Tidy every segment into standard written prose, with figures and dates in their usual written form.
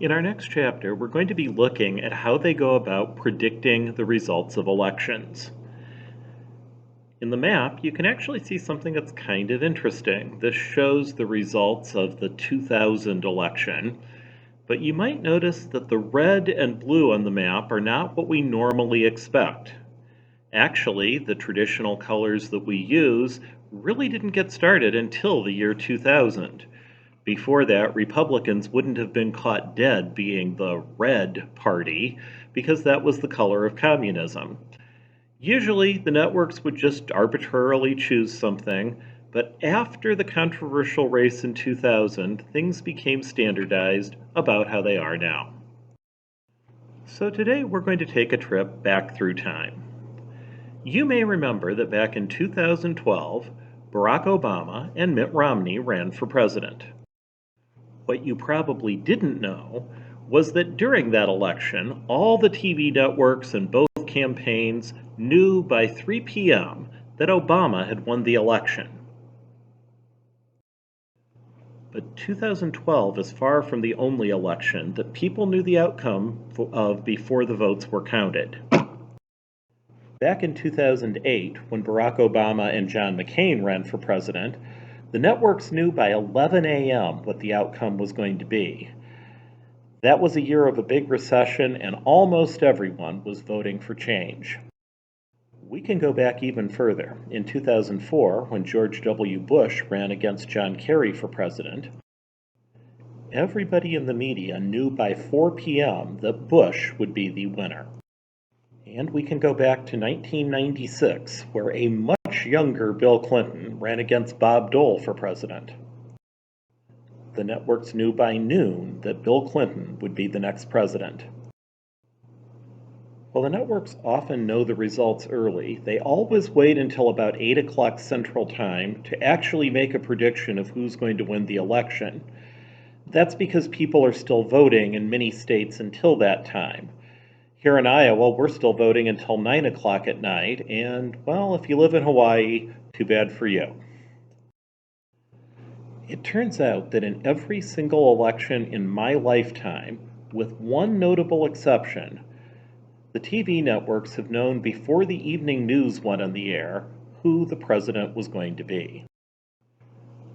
In our next chapter, we're going to be looking at how they go about predicting the results of elections. In the map, you can actually see something that's kind of interesting. This shows the results of the 2000 election, but you might notice that the red and blue on the map are not what we normally expect. Actually, the traditional colors that we use really didn't get started until the year 2000. Before that, Republicans wouldn't have been caught dead being the red party because that was the color of communism. Usually, the networks would just arbitrarily choose something, but after the controversial race in 2000, things became standardized about how they are now. So today we're going to take a trip back through time. You may remember that back in 2012, Barack Obama and Mitt Romney ran for president. What you probably didn't know was that during that election, all the TV networks and both campaigns knew by 3 p.m. that Obama had won the election. But 2012 is far from the only election that people knew the outcome of before the votes were counted. Back in 2008, when Barack Obama and John McCain ran for president, the networks knew by 11 a.m. what the outcome was going to be. That was a year of a big recession, and almost everyone was voting for change. We can go back even further. In 2004, when George W. Bush ran against John Kerry for president, everybody in the media knew by 4 p.m. that Bush would be the winner. And we can go back to 1996, where a much younger Bill Clinton ran against Bob Dole for president. The networks knew by noon that Bill Clinton would be the next president. While the networks often know the results early, they always wait until about 8 o'clock Central Time to actually make a prediction of who's going to win the election. That's because people are still voting in many states until that time. Here in Iowa, we're still voting until 9 o'clock at night, and, well, if you live in Hawaii, too bad for you. It turns out that in every single election in my lifetime, with one notable exception, the TV networks have known before the evening news went on the air who the president was going to be.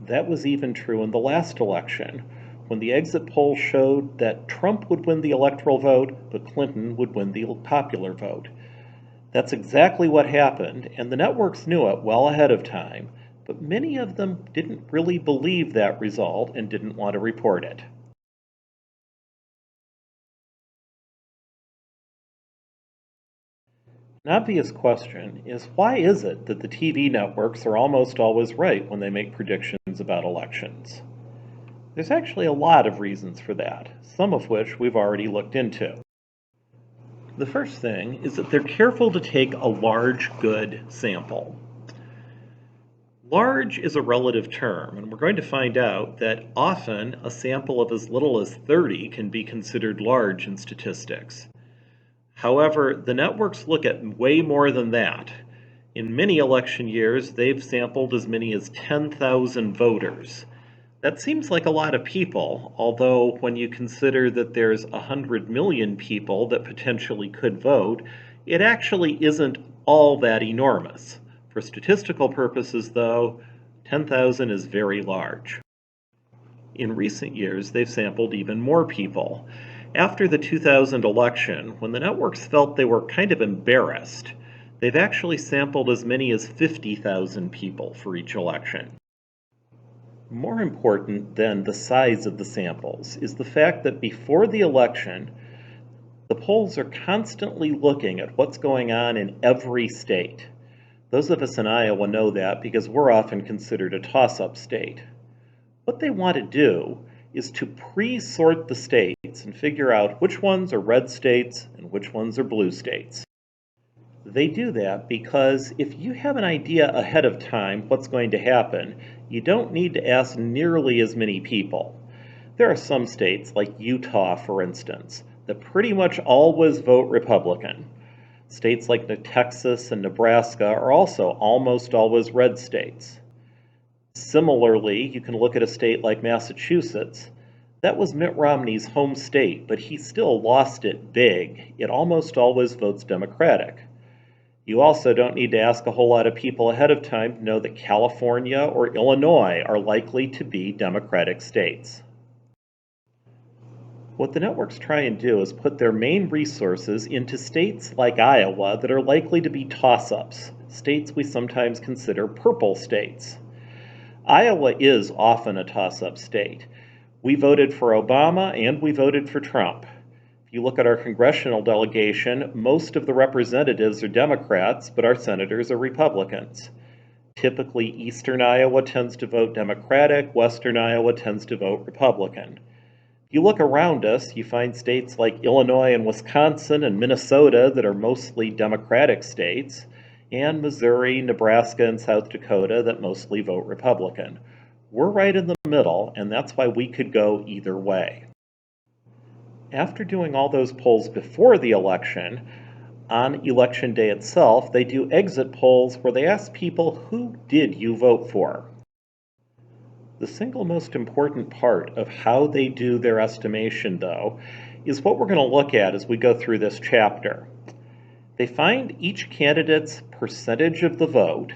That was even true in the last election, when the exit polls showed that Trump would win the electoral vote, but Clinton would win the popular vote. That's exactly what happened, and the networks knew it well ahead of time, but many of them didn't really believe that result and didn't want to report it. An obvious question is, why is it that the TV networks are almost always right when they make predictions about elections? There's actually a lot of reasons for that, some of which we've already looked into. The first thing is that they're careful to take a large, good sample. Large is a relative term, and we're going to find out that often a sample of as little as 30 can be considered large in statistics. However, the networks look at way more than that. In many election years, they've sampled as many as 10,000 voters. That seems like a lot of people, although when you consider that there's 100 million people that potentially could vote, it actually isn't all that enormous. For statistical purposes, though, 10,000 is very large. In recent years, they've sampled even more people. After the 2000 election, when the networks felt they were kind of embarrassed, they've actually sampled as many as 50,000 people for each election. More important than the size of the samples is the fact that before the election, the polls are constantly looking at what's going on in every state. Those of us in Iowa know that because we're often considered a toss-up state. What they want to do is to pre-sort the states and figure out which ones are red states and which ones are blue states. They do that because if you have an idea ahead of time what's going to happen, you don't need to ask nearly as many people. There are some states, like Utah for instance, that pretty much always vote Republican. States like Texas and Nebraska are also almost always red states. Similarly, you can look at a state like Massachusetts. That was Mitt Romney's home state, but he still lost it big. It almost always votes Democratic. You also don't need to ask a whole lot of people ahead of time to know that California or Illinois are likely to be Democratic states. What the networks try and do is put their main resources into states like Iowa that are likely to be toss-ups, states we sometimes consider purple states. Iowa is often a toss-up state. We voted for Obama and we voted for Trump. If you look at our congressional delegation, most of the representatives are Democrats, but our senators are Republicans. Typically, eastern Iowa tends to vote Democratic, western Iowa tends to vote Republican. If you look around us, you find states like Illinois and Wisconsin and Minnesota that are mostly Democratic states, and Missouri, Nebraska, and South Dakota that mostly vote Republican. We're right in the middle, and that's why we could go either way. After doing all those polls before the election, on election day itself, they do exit polls where they ask people, who did you vote for? The single most important part of how they do their estimation, though, is what we're going to look at as we go through this chapter. They find each candidate's percentage of the vote,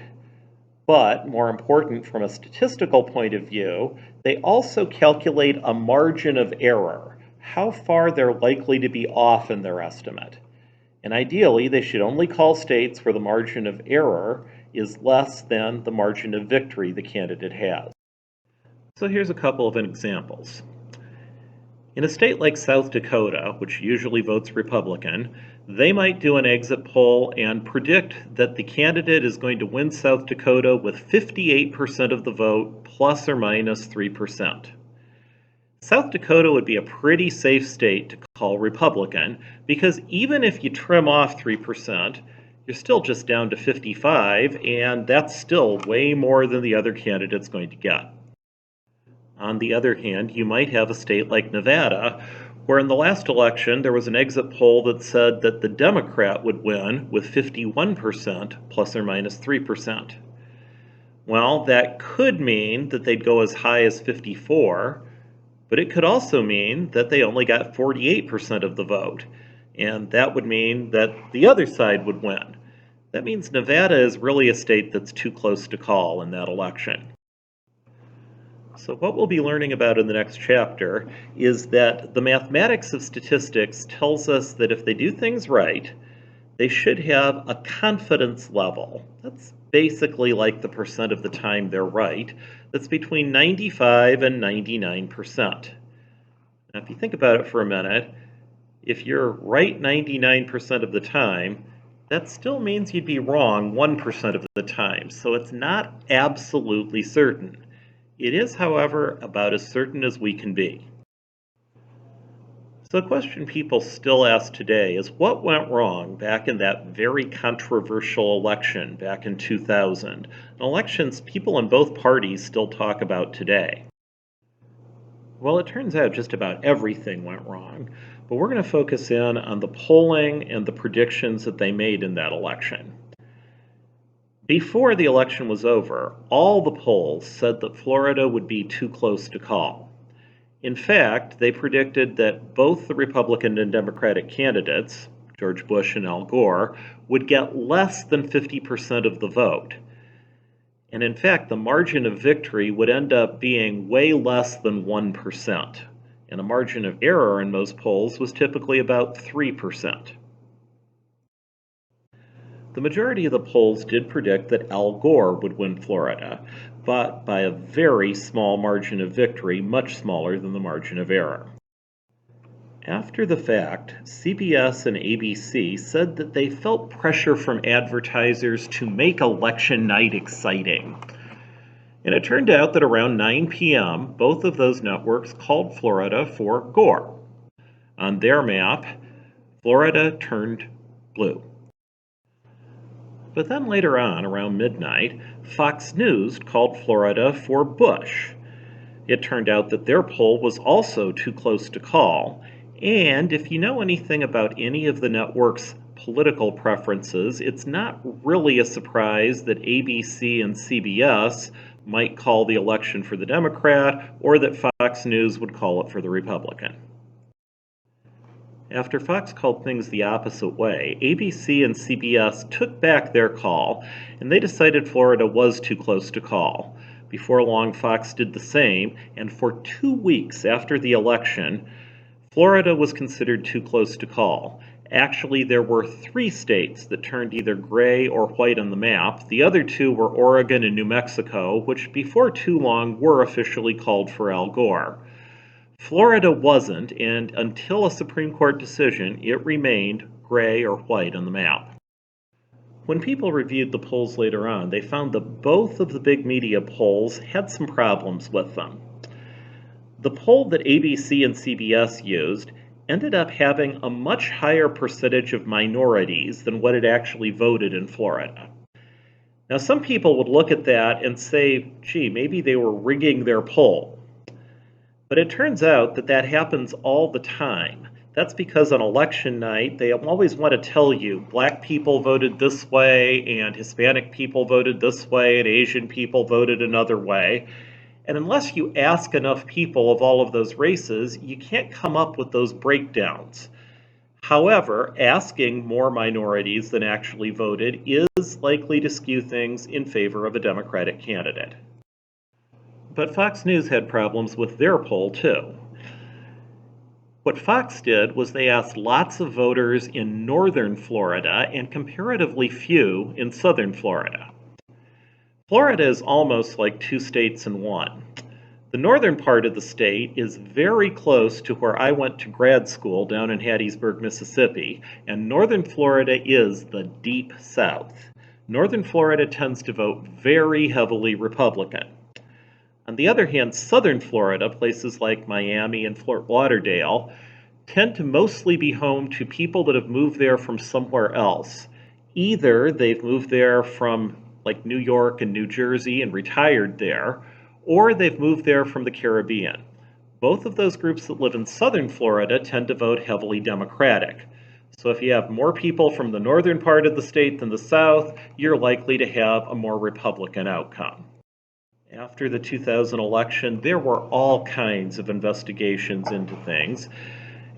but more important from a statistical point of view, they also calculate a margin of error, how far they're likely to be off in their estimate. And ideally, they should only call states where the margin of error is less than the margin of victory the candidate has. So here's a couple of examples. In a state like South Dakota, which usually votes Republican, they might do an exit poll and predict that the candidate is going to win South Dakota with 58% of the vote, plus or minus 3%. South Dakota would be a pretty safe state to call Republican, because even if you trim off 3%, you're still just down to 55, and that's still way more than the other candidate's going to get. On the other hand, you might have a state like Nevada, where in the last election there was an exit poll that said that the Democrat would win with 51% plus or minus 3%. Well, that could mean that they'd go as high as 54, but it could also mean that they only got 48% of the vote, and that would mean that the other side would win. That means Nevada is really a state that's too close to call in that election. So what we'll be learning about in the next chapter is that the mathematics of statistics tells us that if they do things right, they should have a confidence level. That's basically like the percent of the time they're right. That's between 95 and 99%. Now, if you think about it for a minute, if you're right 99% of the time, that still means you'd be wrong 1% of the time. So it's not absolutely certain. It is, however, about as certain as we can be. So the question people still ask today is what went wrong back in that very controversial election back in 2000, an election people in both parties still talk about today. Well, it turns out just about everything went wrong, but we're going to focus in on the polling and the predictions that they made in that election. Before the election was over, all the polls said that Florida would be too close to call. In fact, they predicted that both the Republican and Democratic candidates, George Bush and Al Gore, would get less than 50% of the vote. And in fact, the margin of victory would end up being way less than 1%. And a margin of error in most polls was typically about 3%. The majority of the polls did predict that Al Gore would win Florida, but by a very small margin of victory, much smaller than the margin of error. After the fact, CBS and ABC said that they felt pressure from advertisers to make election night exciting. And it turned out that around 9 p.m., both of those networks called Florida for Gore. On their map, Florida turned blue. But then later on, around midnight, Fox News called Florida for Bush. It turned out that their poll was also too close to call, and if you know anything about any of the network's political preferences, it's not really a surprise that ABC and CBS might call the election for the Democrat, or that Fox News would call it for the Republican. After Fox called things the opposite way, ABC and CBS took back their call, and they decided Florida was too close to call. Before long, Fox did the same, and for 2 weeks after the election, Florida was considered too close to call. Actually, there were 3 states that turned either gray or white on the map. The other 2 were Oregon and New Mexico, which before too long were officially called for Al Gore. Florida wasn't, and until a Supreme Court decision, it remained gray or white on the map. When people reviewed the polls later on, they found that both of the big media polls had some problems with them. The poll that ABC and CBS used ended up having a much higher percentage of minorities than what had actually voted in Florida. Now, some people would look at that and say, gee, maybe they were rigging their poll. But it turns out that that happens all the time. That's because on election night, they always want to tell you black people voted this way, and Hispanic people voted this way, and Asian people voted another way. And unless you ask enough people of all of those races, you can't come up with those breakdowns. However, asking more minorities than actually voted is likely to skew things in favor of a Democratic candidate. But Fox News had problems with their poll, too. What Fox did was they asked lots of voters in northern Florida and comparatively few in southern Florida. Florida is almost like 2 states in one. The northern part of the state is very close to where I went to grad school down in Hattiesburg, Mississippi, and northern Florida is the deep south. Northern Florida tends to vote very heavily Republican. On the other hand, southern Florida, places like Miami and Fort Lauderdale, tend to mostly be home to people that have moved there from somewhere else. Either they've moved there from like New York and New Jersey and retired there, or they've moved there from the Caribbean. Both of those groups that live in southern Florida tend to vote heavily Democratic. So if you have more people from the northern part of the state than the south, you're likely to have a more Republican outcome. After the 2000 election, there were all kinds of investigations into things,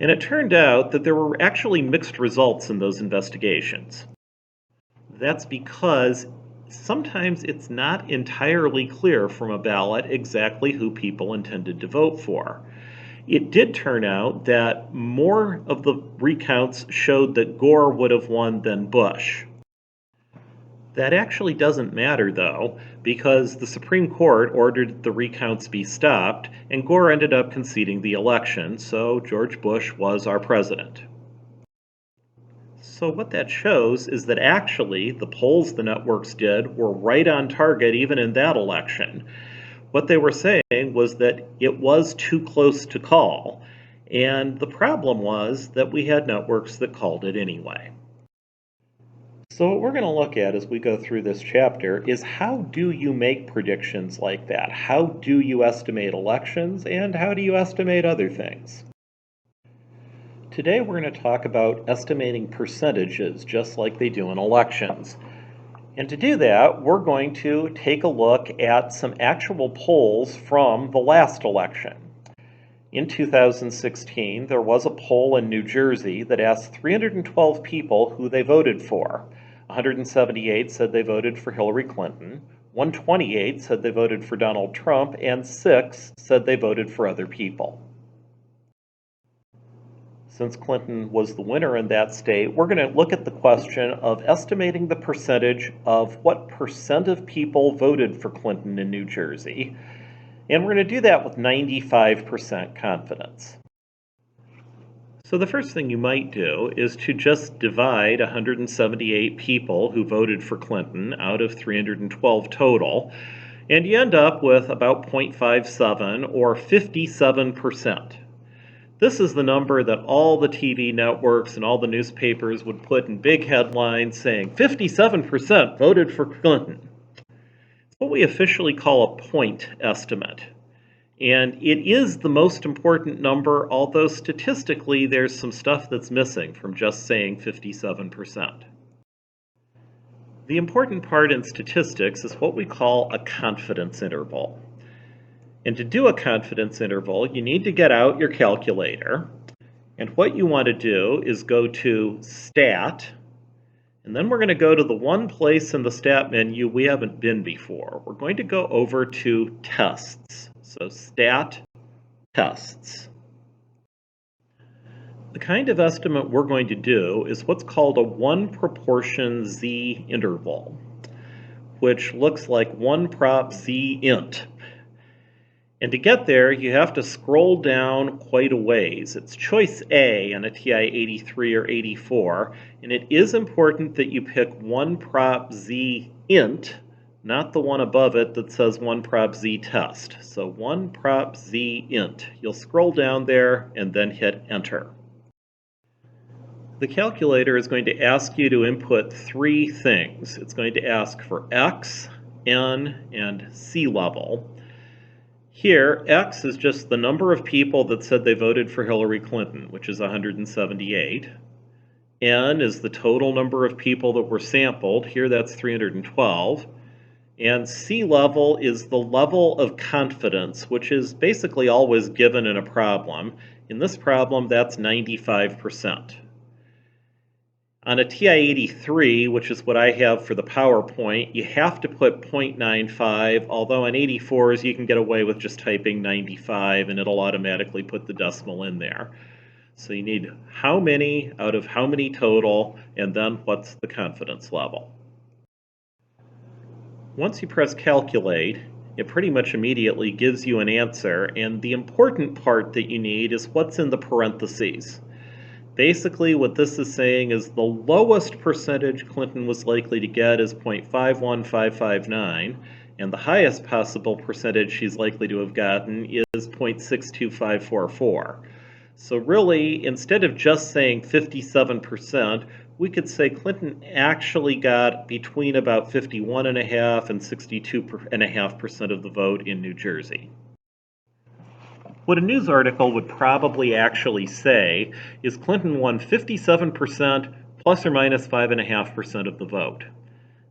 and it turned out that there were actually mixed results in those investigations. That's because sometimes it's not entirely clear from a ballot exactly who people intended to vote for. It did turn out that more of the recounts showed that Gore would have won than Bush. That actually doesn't matter, though, because the Supreme Court ordered the recounts be stopped, and Gore ended up conceding the election, so George Bush was our president. So what that shows is that actually the polls the networks did were right on target even in that election. What they were saying was that it was too close to call, and the problem was that we had networks that called it anyway. So what we're going to look at as we go through this chapter is how do you make predictions like that? How do you estimate elections, and how do you estimate other things? Today we're going to talk about estimating percentages just like they do in elections. And to do that, we're going to take a look at some actual polls from the last election. In 2016, there was a poll in New Jersey that asked 312 people who they voted for. 178 said they voted for Hillary Clinton, 128 said they voted for Donald Trump, and 6 said they voted for other people. Since Clinton was the winner in that state, we're going to look at the question of estimating the percentage of what percent of people voted for Clinton in New Jersey. And we're going to do that with 95% confidence. So the first thing you might do is to just divide 178 people who voted for Clinton out of 312 total, and you end up with about 0.57 or 57%. This is the number that all the TV networks and all the newspapers would put in big headlines saying 57% voted for Clinton. It's what we officially call a point estimate. And it is the most important number, although statistically there's some stuff that's missing from just saying 57%. The important part in statistics is what we call a confidence interval. And to do a confidence interval, you need to get out your calculator. And what you want to do is go to Stat, and then we're going to go to the one place in the Stat menu we haven't been before. We're going to go over to Tests. So Stat, Tests. The kind of estimate we're going to do is what's called a 1 proportion z interval, which looks like 1 prop z int. And to get there, you have to scroll down quite a ways. It's choice A on a TI-83 or 84, and it is important that you pick 1 prop z int, not the one above it that says 1 prop z test. So 1 prop z int. You'll scroll down there and then hit enter. The calculator is going to ask you to input 3 things. It's going to ask for X, N, and sea level. Here, X is just the number of people that said they voted for Hillary Clinton, which is 178. N is the total number of people that were sampled. Here, that's 312. And sea level is the level of confidence, which is basically always given in a problem. In this problem, that's 95%. On a TI-83, which is what I have for the PowerPoint, you have to put 0.95, although on 84s you can get away with just typing 95 and it'll automatically put the decimal in there. So you need how many out of how many total, and then what's the confidence level. Once you press calculate, it pretty much immediately gives you an answer, and the important part that you need is what's in the parentheses. Basically, what this is saying is the lowest percentage Clinton was likely to get is 0.51559, and the highest possible percentage she's likely to have gotten is 0.62544. So really, instead of just saying 57%, we could say Clinton actually got between about 51.5% and 62.5% of the vote in New Jersey. What a news article would probably actually say is Clinton won 57% plus or minus 5.5% of the vote.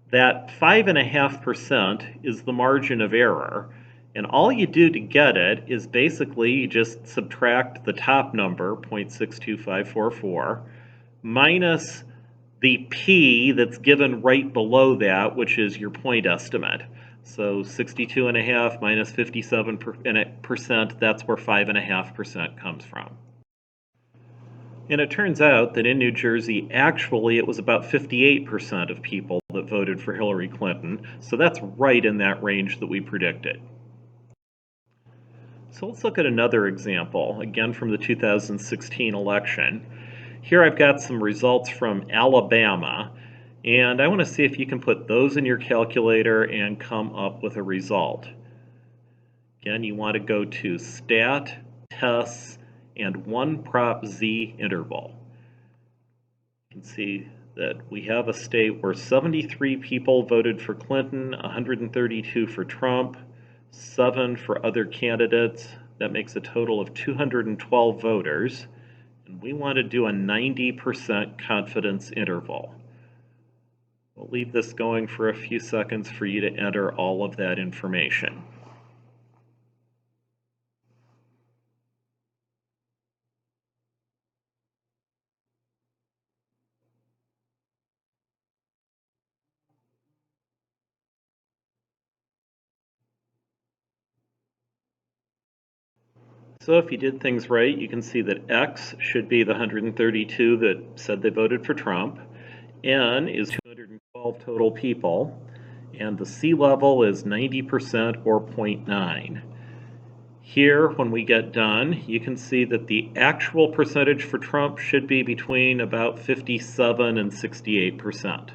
That 5.5% is the margin of error, and all you do to get it is basically you just subtract the top number, 0.62544, minus the p that's given right below that, which is your point estimate. So 62.5 minus 57%, that's where 5.5% comes from. And it turns out that in New Jersey, actually, it was about 58% of people that voted for Hillary Clinton. So that's right in that range that we predicted. So let's look at another example, again from the 2016 election. Here I've got some results from Alabama, and I want to see if you can put those in your calculator and come up with a result. Again, you want to go to Stat, Tests, and 1 prop z interval. You can see that we have a state where 73 people voted for Clinton, 132 for Trump, 7 for other candidates. That makes a total of 212 voters. And we want to do a 90% confidence interval. We'll leave this going for a few seconds for you to enter all of that information. So if you did things right, you can see that X should be the 132 that said they voted for Trump. N is 212 total people, and the sea level is 90% or 0.9. Here, when we get done, you can see that the actual percentage for Trump should be between about 57 and 68%.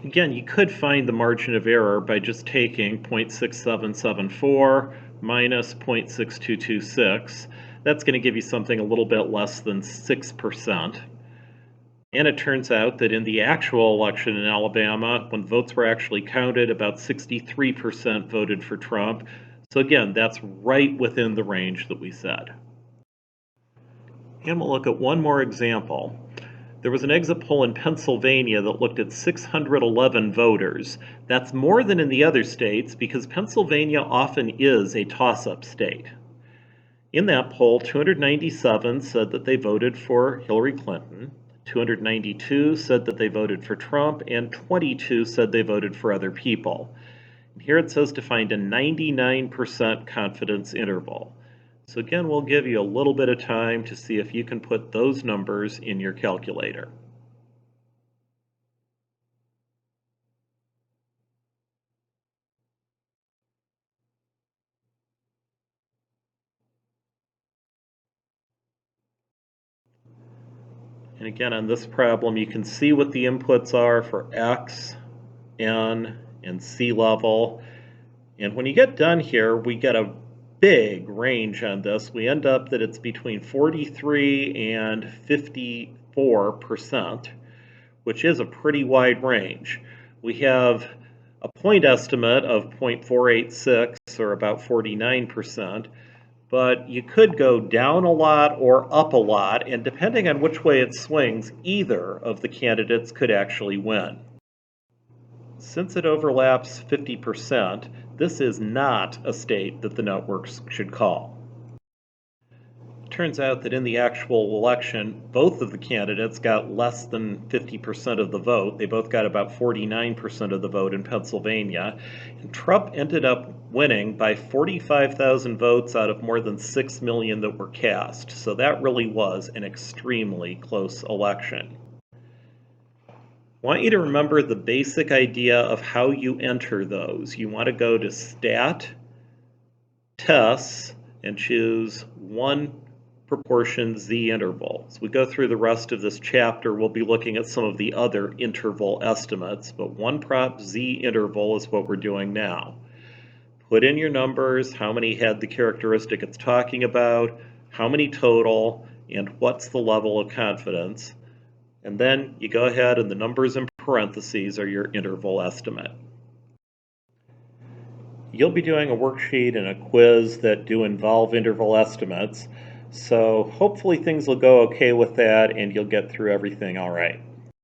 Again, you could find the margin of error by just taking 0.6774 minus 0.6226. That's going to give you something a little bit less than 6%. And it turns out that in the actual election in Alabama, when votes were actually counted, about 63% voted for Trump. So again, that's right within the range that we said. And we'll look at one more example. There was an exit poll in Pennsylvania that looked at 611 voters. That's more than in the other states because Pennsylvania often is a toss-up state. In that poll, 297 said that they voted for Hillary Clinton, 292 said that they voted for Trump, and 22 said they voted for other people. And here it says to find a 99% confidence interval. So again, we'll give you a little bit of time to see if you can put those numbers in your calculator. And again, on this problem, you can see what the inputs are for X, N, and sea level. And when you get done here, we get a big range on this. We end up that it's between 43 and 54%, which is a pretty wide range. We have a point estimate of 0.486 or about 49%, but you could go down a lot or up a lot, and depending on which way it swings, either of the candidates could actually win. Since it overlaps 50%, this is not a state that the networks should call. It turns out that in the actual election, both of the candidates got less than 50% of the vote. They both got about 49% of the vote in Pennsylvania. And Trump ended up winning by 45,000 votes out of more than 6 million that were cast. So that really was an extremely close election. I want you to remember the basic idea of how you enter those. You want to go to Stat, Tests, and choose one proportion Z interval. As we go through the rest of this chapter, we'll be looking at some of the other interval estimates, but one prop Z interval is what we're doing now. Put in your numbers, how many had the characteristic it's talking about, how many total, and what's the level of confidence. And then you go ahead and the numbers in parentheses are your interval estimate. You'll be doing a worksheet and a quiz that do involve interval estimates, so hopefully things will go okay with that and you'll get through everything all right.